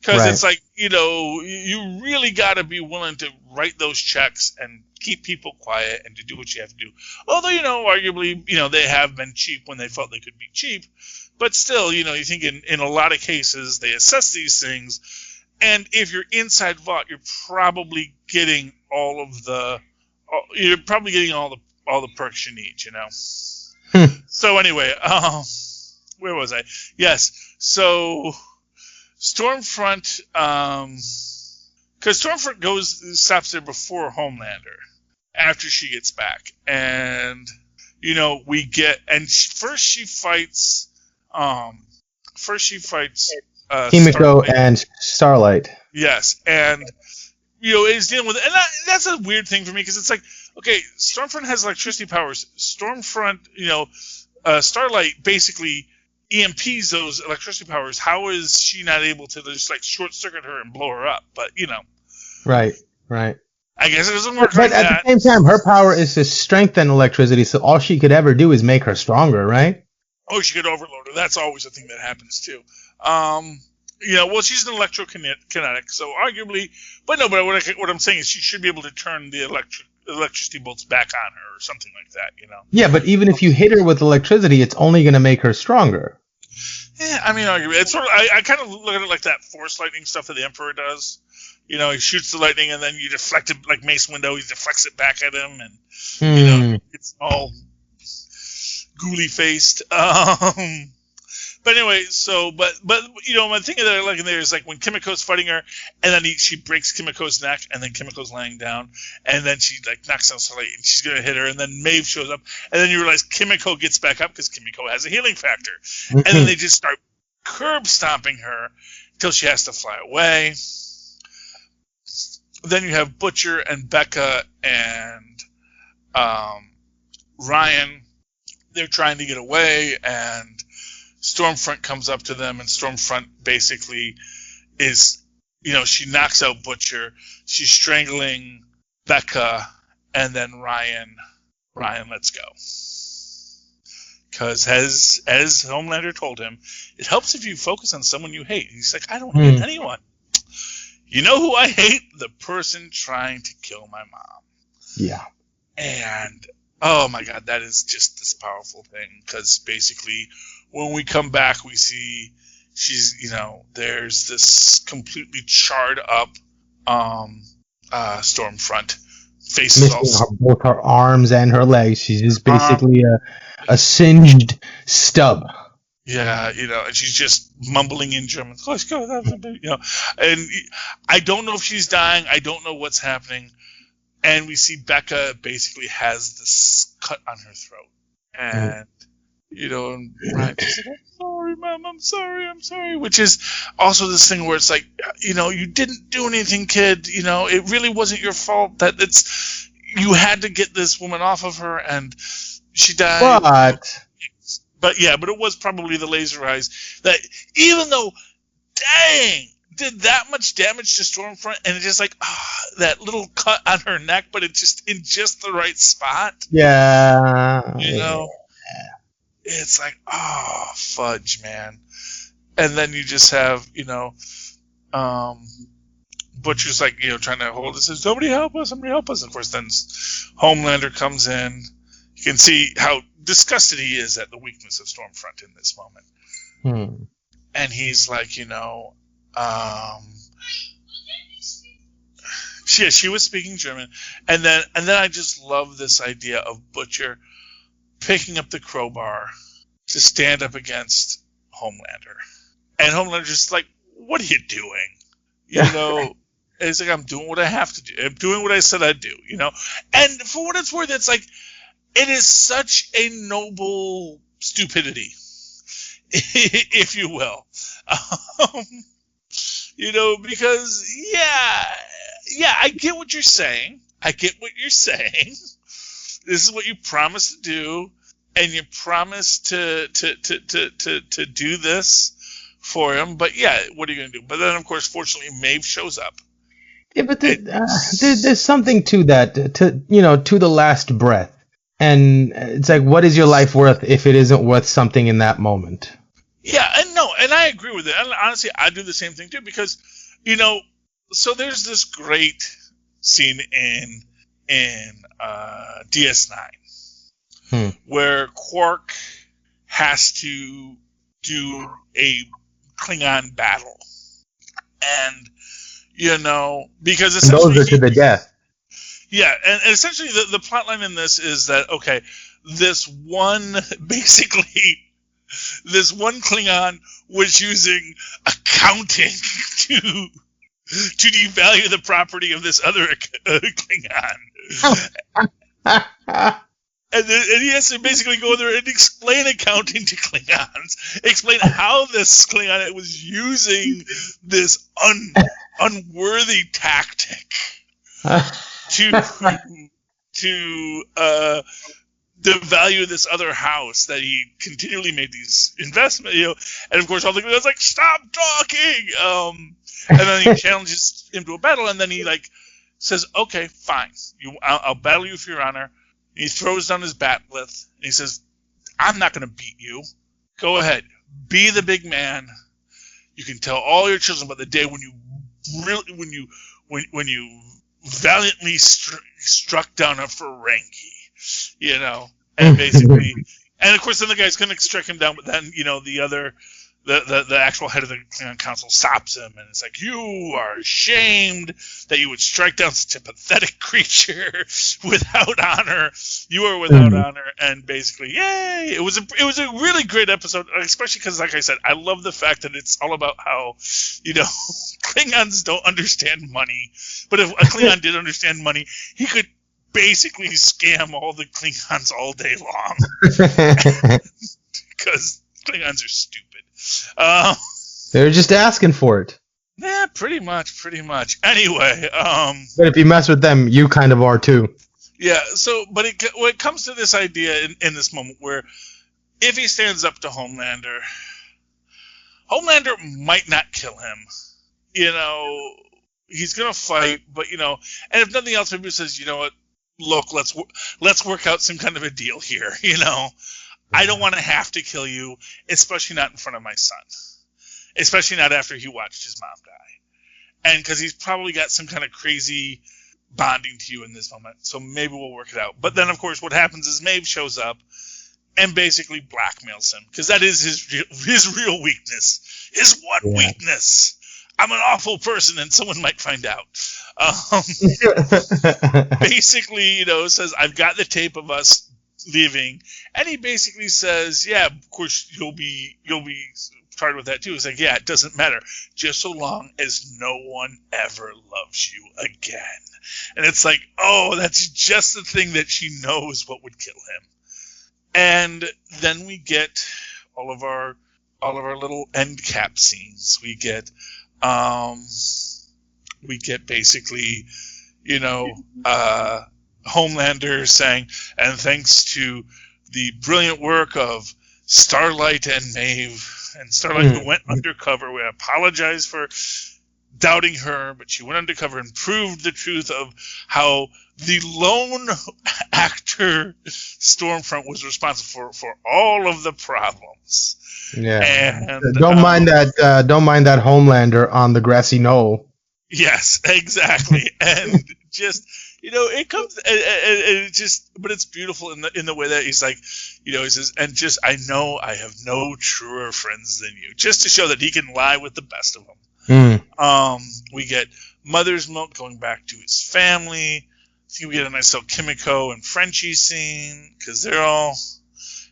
Because it's like, you know, you really got to be willing to write those checks and keep people quiet and to do what you have to do. Although, you know, arguably, you know, they have been cheap when they felt they could be cheap, but still, you know, you think in a lot of cases they assess these things. And if you're inside Vought, you're probably getting all the perks you need, you know. So anyway, where was I? Yes. So Stormfront, because Stormfront stops there before Homelander, after she gets back, and you know first she fights Kimiko and Starlight. Yes, and you know is dealing with it, and that's a weird thing for me because it's like, okay, Stormfront has electricity powers. Stormfront, you know, Starlight basically EMPs those electricity powers. How is she not able to just like short circuit her and blow her up? But you know, right. I guess it doesn't work but at the same time, her power is to strengthen electricity, so all she could ever do is make her stronger, right? Oh, she could overload her. That's always a thing that happens too. You know, well, she's an electrokinetic, so arguably, but what I'm saying is she should be able to turn the electricity bolts back on her or something like that, you know. Yeah, but even if you hit her with electricity, it's only going to make her stronger. Yeah, I mean, arguably, it's sort of, I kind of look at it like that Force lightning stuff that the Emperor does. You know, he shoots the lightning and then you deflect it like Mace Windu. He deflects it back at him, and you know, it's all ghouly faced. But anyway, so but you know, one thing that I like in there is like when Kimiko's fighting her, and then she breaks Kimiko's neck, and then Kimiko's laying down, and then she like knocks out Starlight, and she's gonna hit her, and then Maeve shows up, and then you realize Kimiko gets back up because Kimiko has a healing factor, and then they just start curb stomping her until she has to fly away. Then you have Butcher and Becca and Ryan. They're trying to get away, and Stormfront comes up to them, and Stormfront basically is, you know, she knocks out Butcher, she's strangling Becca, and then Ryan lets go. Because as Homelander told him, it helps if you focus on someone you hate. And he's like, I don't hate anyone. You know who I hate? The person trying to kill my mom. Yeah. And, oh my God, that is just this powerful thing. Because basically, when we come back, we see she's, you know, there's this completely charred up Stormfront. Faces all both her arms and her legs. She's just basically a singed stub. Yeah, you know, and she's just mumbling in German. Let's go, you know, and I don't know if she's dying. I don't know what's happening. And we see Becca basically has this cut on her throat, and you know, and Ryan's like, "I'm sorry, Mom. I'm sorry." Which is also this thing where it's like, you know, you didn't do anything, kid. You know, it really wasn't your fault. That you had to get this woman off of her, and she died. But it was probably the laser eyes that, even though, dang, did that much damage to Stormfront, and it's just like that little cut on her neck, but it's just in just the right spot. Yeah. You know, it's like, oh, fudge, man. And then you just have, you know, Butcher's like, trying to hold it, says, somebody help us. And of course, then Homelander comes in. You can see how disgusted he is at the weakness of Stormfront in this moment. And he's like, she was speaking German. And then I just love this idea of Butcher picking up the crowbar to stand up against Homelander. And Homelander's just like, what are you doing? And it's like, I'm doing what I have to do. I'm doing what I said I'd do, And for what it's worth, it's like, it is such a noble stupidity, if you will. Because, I get what you're saying. This is what you promised to do, and you promised to do this for him. But, what are you going to do? But then, of course, fortunately, Maeve shows up. Yeah, but there's something to that, to the last breath. And it's like, what is your life worth if it isn't worth something in that moment? Yeah, and I agree with it. And honestly, I do the same thing too, because, so there's this great scene in DS9 where Quark has to do a Klingon battle, and because essentially those are to the death. Yeah, and essentially the plot line in this is that, okay, this one Klingon was using accounting to devalue the property of this other Klingon. And he has to basically go there and explain accounting to Klingons, explain how this Klingon was using this unworthy tactic to devalue this other house that he continually made these investments, and of course all the Klingons like, stop talking, and then he challenges him to a battle, and then he says, okay, fine, I'll battle you for your honor. He throws down his bat'leth, and he says, I'm not going to beat you. Go ahead. Be the big man. You can tell all your children about the day when you valiantly struck down a Ferengi, and basically, and of course then the guy's going to strike him down, but then, the actual head of the Klingon Council stops him, and it's like, you are ashamed that you would strike down such a pathetic creature without honor. You are without honor, and basically, yay! It was a really great episode, especially because, like I said, I love the fact that it's all about how, Klingons don't understand money, but if a Klingon did understand money, he could basically scam all the Klingons all day long, because Klingons are stupid. They're just asking for it. Yeah, pretty much. Anyway, but if you mess with them, you kind of are too. Yeah. So, but when it comes to this idea in this moment, where if he stands up to Homelander might not kill him. He's gonna fight, but and if nothing else, maybe he says, what? Look, let's work out some kind of a deal here. I don't want to have to kill you, especially not in front of my son. Especially not after he watched his mom die. And because he's probably got some kind of crazy bonding to you in this moment. So maybe we'll work it out. But then, of course, what happens is Maeve shows up and basically blackmails him. Because that is his real weakness. His one weakness. I'm an awful person, and someone might find out. Basically, says, I've got the tape of us leaving, and he basically says, yeah, of course you'll be charged with that too. It's like, yeah, it doesn't matter, just so long as no one ever loves you again. And it's like, oh, that's just the thing that she knows what would kill him. And then we get all of our little end cap scenes. We get basically, Homelander saying, and thanks to the brilliant work of Starlight and Maeve, and Starlight who went undercover, we apologize for doubting her, but she went undercover and proved the truth of how the lone actor Stormfront was responsible for all of the problems. Yeah, and don't mind that Homelander on the grassy knoll. Yes, exactly. And just, it comes, and it just, but it's beautiful in the way that he's like, he says, and just, I know I have no truer friends than you, just to show that he can lie with the best of them. We get Mother's Milk going back to his family. I think we get a nice little Kimiko and Frenchie scene, because they're all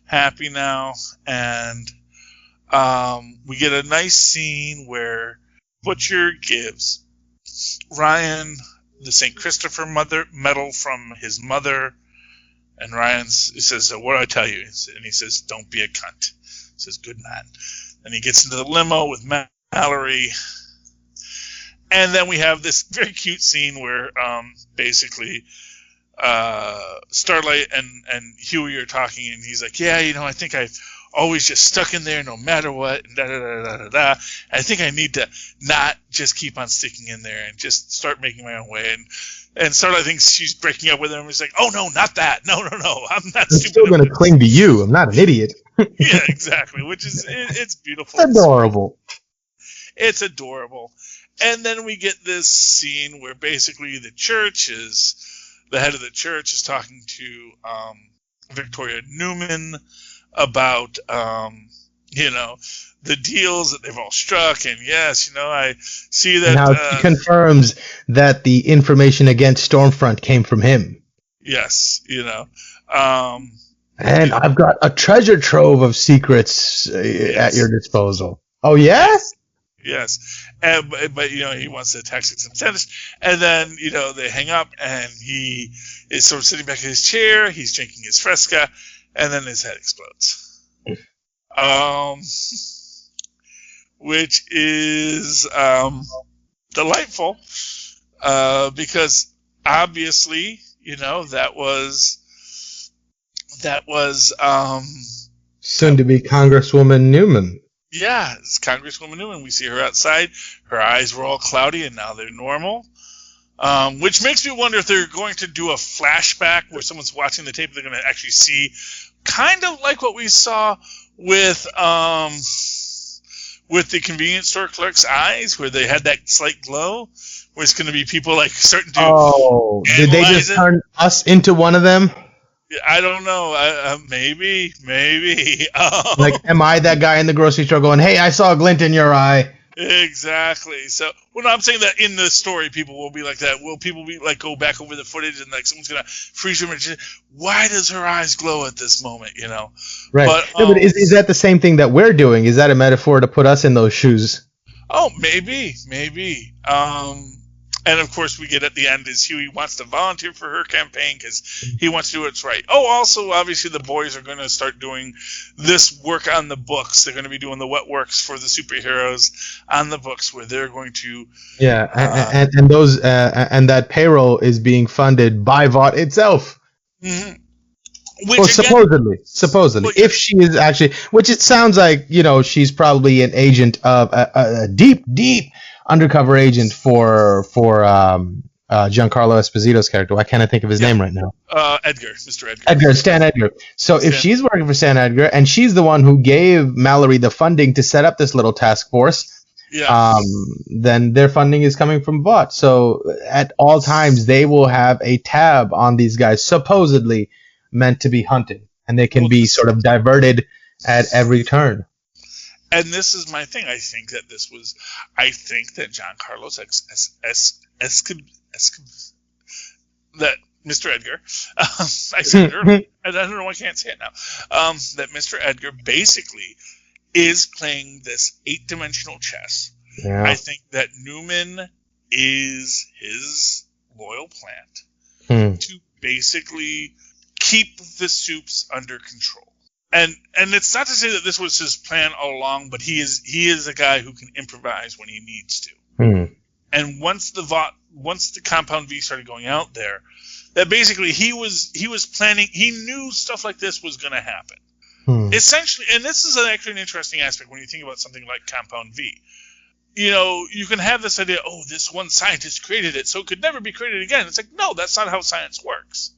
happy now. And we get a nice scene where Butcher gives Ryan the St. Christopher medal from his mother, and Ryan says, "What do I tell you?" And he says, "Don't be a cunt." He says, "Good man." And he gets into the limo with Mallory, and then we have this very cute scene where basically Starlight and Huey are talking, and he's like, "Yeah, I think I've always just stuck in there no matter what, and da-da-da-da-da-da. I think I need to not just keep on sticking in there and just start making my own way." And Starlight thinks she's breaking up with him. He's like, "Oh, no, not that. No. I'm not stupid. I'm still going to cling to you. I'm not an idiot." Yeah, exactly, which is, it's beautiful. It's adorable. It's adorable. And then we get this scene where basically the head of the church is talking to Victoria Newman about the deals that they've all struck, and yes, I see that. And how he confirms that the information against Stormfront came from him. Yes, and I've got a treasure trove of secrets at your disposal. Oh yes. Yes, but he wants to attack some tennis, and then they hang up, and he is sort of sitting back in his chair. He's drinking his Fresca, and then his head explodes. Which is delightful, because obviously that was soon to be Congresswoman Newman. Yeah, it's Congresswoman Newman. We see her outside. Her eyes were all cloudy, and now they're normal. Which makes me wonder if they're going to do a flashback where someone's watching the tape. They're going to actually see, kind of like what we saw with the convenience store clerk's eyes, where they had that slight glow. Where it's going to be people like starting to. Oh, did they just turn us into one of them? I don't know. Maybe. Like, am I that guy in the grocery store going, "Hey, I saw a glint in your eye"? Exactly. So, I'm saying that in the story, people will be like that. Will people be like go back over the footage and like someone's gonna freeze them? Why does her eyes glow at this moment? Right. But is that the same thing that we're doing? Is that a metaphor to put us in those shoes? Oh, maybe. And of course, we get at the end is Huey wants to volunteer for her campaign because he wants to do what's right. Oh, also, obviously, the boys are going to start doing this work on the books. They're going to be doing the wet works for the superheroes on the books, where they're going to. Yeah, and those and that payroll is being funded by Vought itself. Mm-hmm. Supposedly, if she is actually, which it sounds like, she's probably an agent of a deep undercover agent for Giancarlo Esposito's character. Why can't I think of his name right now? Mr. Edgar. Stan Edgar. So if she's working for Stan Edgar, and she's the one who gave Mallory the funding to set up this little task force, then their funding is coming from Vought. So at all times, they will have a tab on these guys, supposedly meant to be hunted, and they can be sort of diverted at every turn. And this is my thing. I think that Giancarlo that Mr. Edgar, I said it earlier, I don't know why I can't say it now, that Mr. Edgar basically is playing this 8-dimensional chess. Yeah. I think that Newman is his loyal plant to basically keep the soups under control. And it's not to say that this was his plan all along, but he is a guy who can improvise when he needs to. And once the Compound V started going out there, that basically he was planning. He knew stuff like this was going to happen. Essentially, and this is actually an interesting aspect when you think about something like Compound V. You can have this idea, oh, this one scientist created it, so it could never be created again. It's like, no, that's not how science works.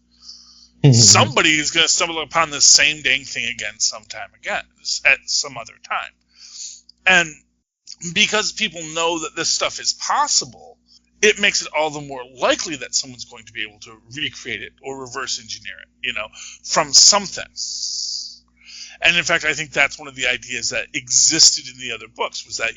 Somebody is going to stumble upon the same dang thing again sometime again at some other time. And because people know that this stuff is possible, it makes it all the more likely that someone's going to be able to recreate it or reverse engineer it, from something. And in fact, I think that's one of the ideas that existed in the other books, was that,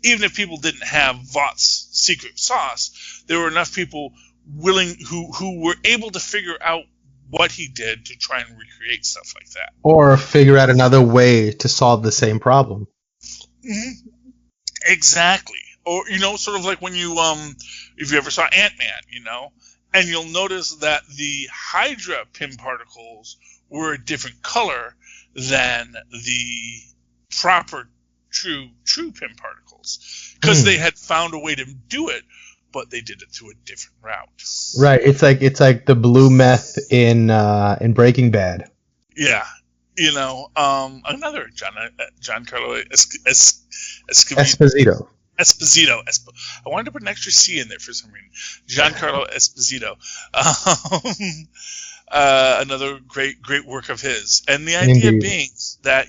even if people didn't have Vought's secret sauce, there were enough people willing who were able to figure out what he did to try and recreate stuff like that. Or figure out another way to solve the same problem. Mm-hmm. Exactly. Or, sort of like when you, if you ever saw Ant-Man, and you'll notice that the Hydra Pym particles were a different color than the proper true Pym particles, because they had found a way to do it, but they did it through a different route. Right. It's like the blue meth in Breaking Bad. Yeah. Another Giancarlo Esposito. Esposito. I wanted to put an extra C in there for some reason. Giancarlo Esposito. Another great work of his. And the idea being that,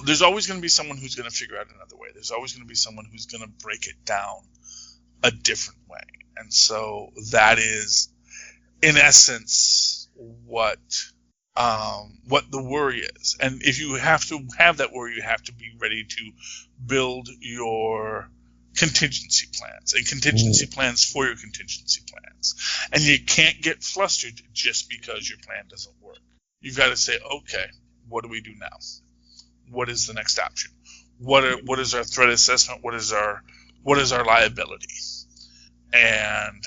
there's always going to be someone who's going to figure out another way. There's always going to be someone who's going to break it down a different way. And so that is, in essence, what the worry is. And if you have to have that worry, you have to be ready to build your contingency plans and contingency plans for your contingency plans. And you can't get flustered just because your plan doesn't work. You've got to say, okay, what do we do now? What is the next option? What is our threat assessment? What is our liability? And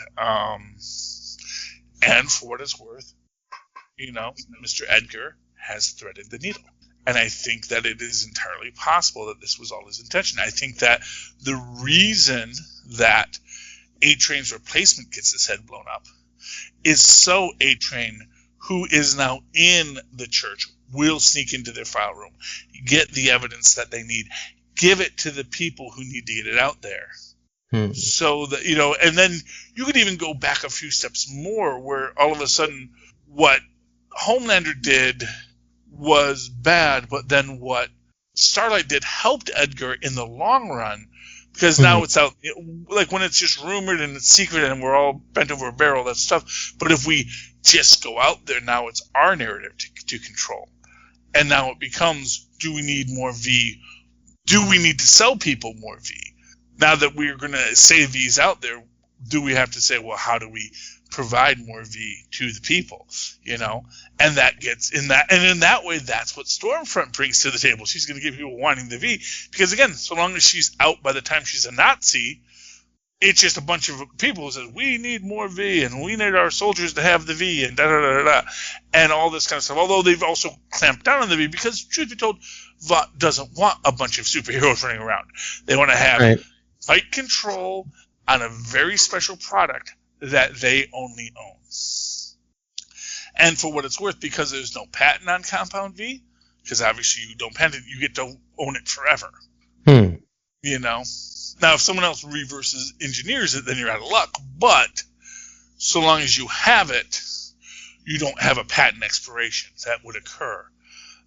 for what it's worth, Mr. Edgar has threaded the needle. And I think that it is entirely possible that this was all his intention. I think that the reason that A-Train's replacement gets his head blown up is so A-Train, who is now in the church, will sneak into their file room, get the evidence that they need, give it to the people who need to get it out there. So that, and then you could even go back a few steps more, where all of a sudden what Homelander did was bad, but then what Starlight did helped Edgar in the long run, because now it's out, like when it's just rumored and it's secret and we're all bent over a barrel, that stuff. But if we just go out there, now it's our narrative to control. And now it becomes, do we need more V? Do we need to sell people more V? Now that we're going to say V's out there, do we have to say, well, how do we provide more V to the people? And that gets in that, and in that way, that's what Stormfront brings to the table. She's going to give people wanting the V, because again, so long as she's out by the time she's a Nazi, it's just a bunch of people who says, we need more V, and we need our soldiers to have the V, and da-da-da-da-da, and all this kind of stuff. Although they've also clamped down on the V, because truth be told, Vought doesn't want a bunch of superheroes running around. They want to have fight control on a very special product that they only own. And for what it's worth, because there's no patent on Compound V, because obviously you don't patent it, you get to own it forever. Now, if someone else reverses engineers it, then you're out of luck. But so long as you have it, you don't have a patent expiration that would occur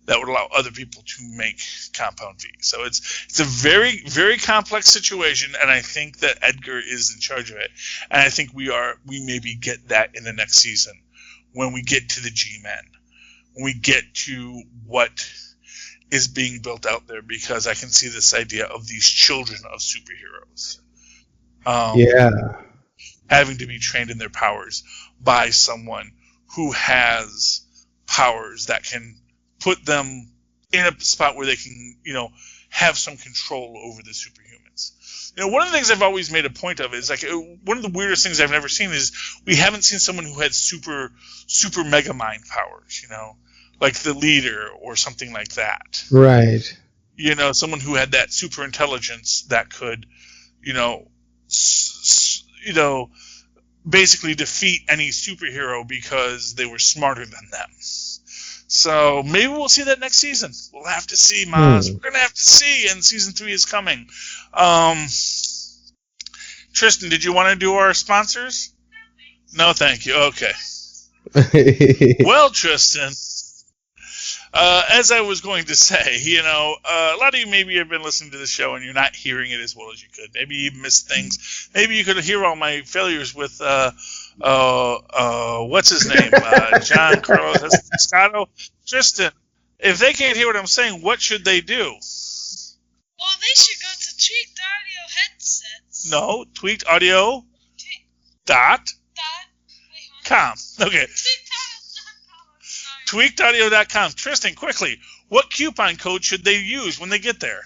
that would allow other people to make Compound V. So it's a very, very complex situation, and I think that Edgar is in charge of it. And I think we maybe get that in the next season when we get to the G-Men, when we get to what is being built out there, because I can see this idea of these children of superheroes. Having to be trained in their powers by someone who has powers that can put them in a spot where they can, have some control over the superhumans. One of the things I've always made a point of is, like, one of the weirdest things I've never seen is we haven't seen someone who had super mega mind powers, like the leader or something like that. Right. Someone who had that super intelligence that could, basically defeat any superhero because they were smarter than them. So maybe we'll see that next season. We'll have to see, Mozz. We're going to have to see, and season 3 is coming. Tristan, did you want to do our sponsors? No, thank you. Okay. Well, Tristan, As I was going to say, a lot of you maybe have been listening to the show and you're not hearing it as well as you could. Maybe you missed things. Maybe you could hear all my failures with what's his name? John Carlos Escato. Tristan, if they can't hear what I'm saying, what should they do? Well, they should go to Tweaked Audio headsets. No, tweakedaudio.com. Okay. Tweakedaudio.com. Tristan, quickly, what coupon code should they use when they get there?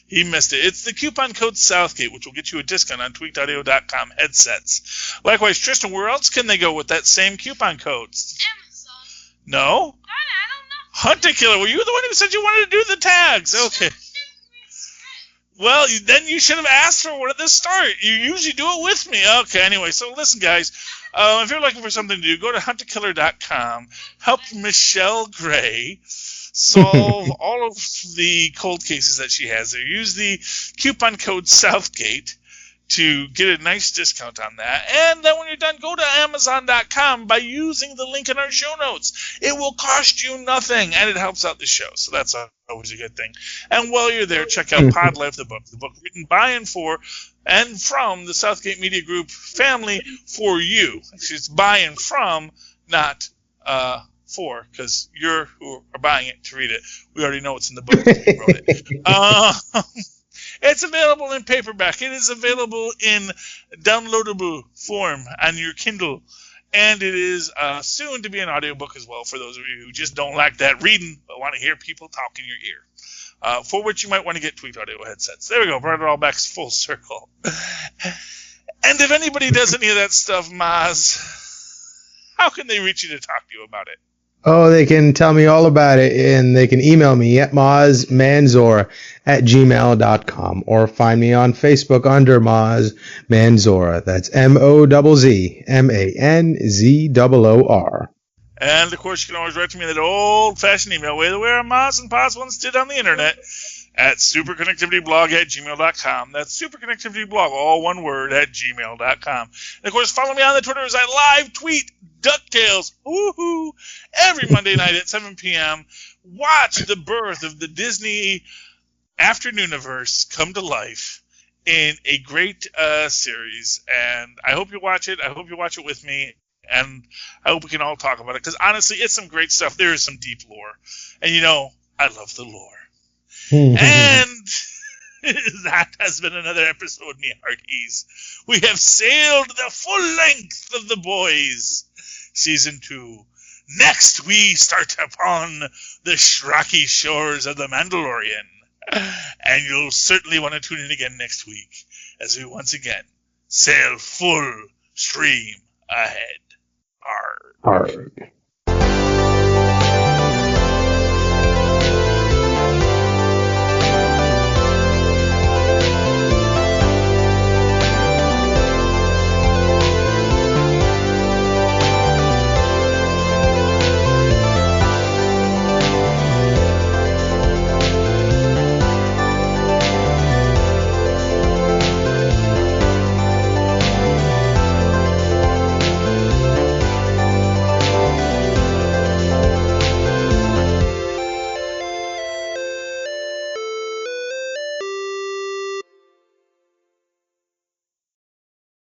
He missed it. It's the coupon code Southgate, which will get you a discount on tweakedaudio.com headsets. Likewise, Tristan, where else can they go with that same coupon code? Amazon. No? I don't know. Hunter Killer, were you the one who said you wanted to do the tags? Okay. Well, then you should have asked for one at the start. You usually do it with me. Okay, anyway, so listen, guys. If you're looking for something to do, go to hunterkiller.com. Help Michelle Gray solve all of the cold cases that she has there. Use the coupon code Southgate to get a nice discount on that. And then when you're done, go to Amazon.com by using the link in our show notes. It will cost you nothing, and it helps out the show. So that's always a good thing. And while you're there, check out Pod Life, the book written by and for and from the Southgate Media Group family for you. Actually, it's by and from, not for, because you're who are buying it to read it. We already know what's in the book because we wrote it. It's available in paperback. It is available in downloadable form on your Kindle. And it is soon to be an audiobook as well for those of you who just don't like that reading but want to hear people talk in your ear. For which you might want to get Tweaked Audio headsets. There we go. Brought it all back full circle. And if anybody does any of that stuff, Mozz, how can they reach you to talk to you about it? Oh, they can tell me all about it, and they can email me at mozzmanzor@gmail.com or find me on Facebook under Mozz Manzor. That's MOZZMANZOOR. And, of course, you can always write to me that old-fashioned email, way the way our Mozz and Poz once did on the internet, at superconnectivityblog@gmail.com. That's superconnectivityblog, all one word, @gmail.com. And, of course, follow me on the Twitter as I live tweet DuckTales, woohoo, every Monday night at 7 p.m. Watch the birth of the Disney Afternooniverse come to life in a great series. And I hope you watch it. I hope you watch it with me. And I hope we can all talk about it. Because, honestly, it's some great stuff. There is some deep lore. And, I love the lore. And that has been another episode, me hearties. We have sailed the full length of The Boys, Season 2. Next, we start upon the rocky shores of the Mandalorian. And you'll certainly want to tune in again next week as we once again sail full stream ahead. Arrgh.